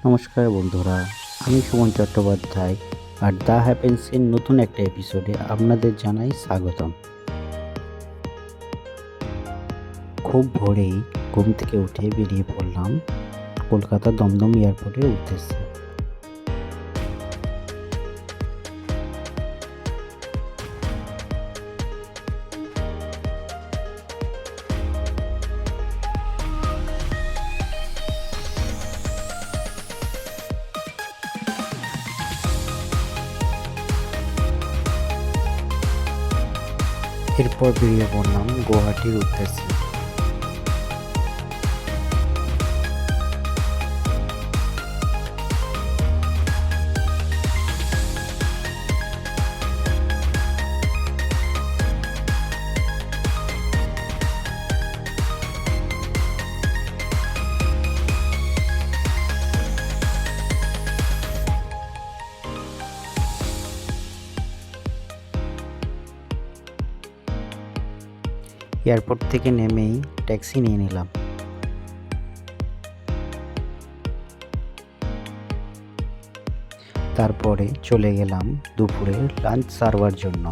নমস্কার বন্ধুরা, আমি সুমন চট্টোপাধ্যায় আর দ্য হ্যাপেন্সের নতুন একটা এপিসোডে আপনাদের জানাই স্বাগতম। খুব ভোরেই ঘুম থেকে উঠে বেরিয়ে পড়লাম কলকাতা দমদম এয়ারপোর্টের উদ্দেশ্যে। এরপর বেরিয়ে পড়লাম গুয়াহাটির উদ্দেশ্যে। এয়ারপোর্ট থেকে নেমেই ট্যাক্সি নিয়ে নিলাম। তারপরে চলে গেলাম দুপুরে লাঞ্চ সারবার জন্য।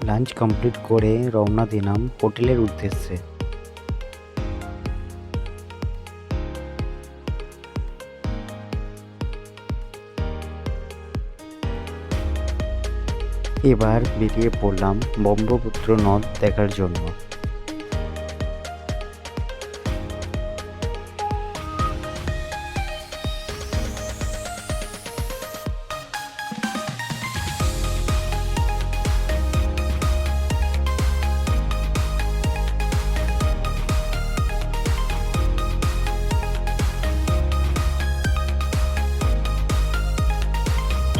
লাঞ্চ কমপ্লিট করে রওনা দিলাম হোটেলের উদ্দেশ্যে। এবার বেরিয়ে পড়লাম ব্রহ্মপুত্র নদ দেখার জন্য।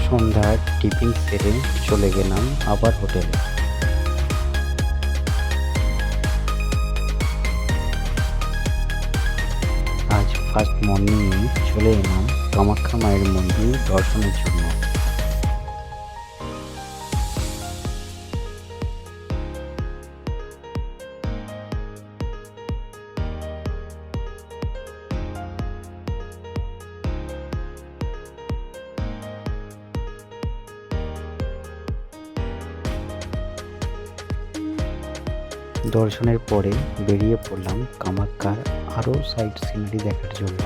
সন্ধ্যার টিফিন সেরে চলে গেলাম আবার হোটেলে। আজ ফার্স্ট মর্নিংয়ে চলে এলাম কামাখ্যা মায়ের মন্দির দর্শনের জন্য। দর্শনের পরে বেরিয়ে পড়লাম কামাখ্যার আরও সাইট সিনারি দেখার জন্য।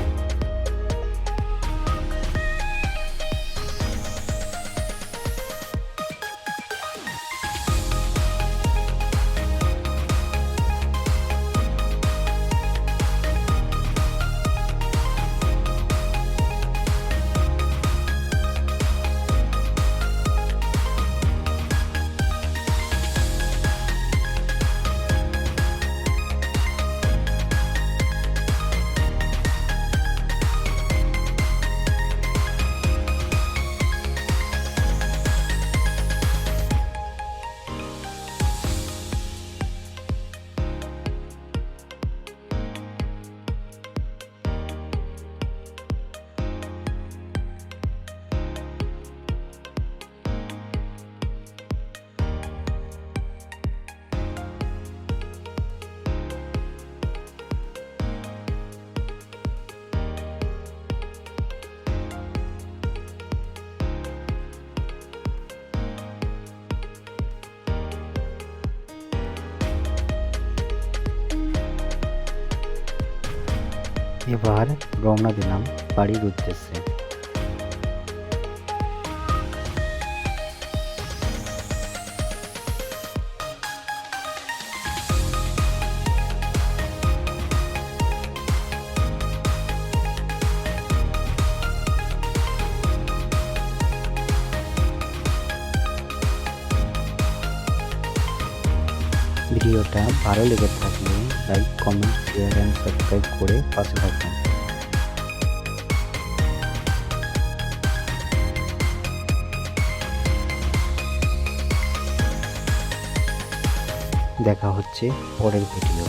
এবার রওনা দিলাম বাড়ির উদ্দেশ্যে। ভিডিওটা ভালো লেগে থাকলে like, comment, share and subscribe করে পাশে থাকবেন। দেখা হচ্ছে পরের ভিডিও।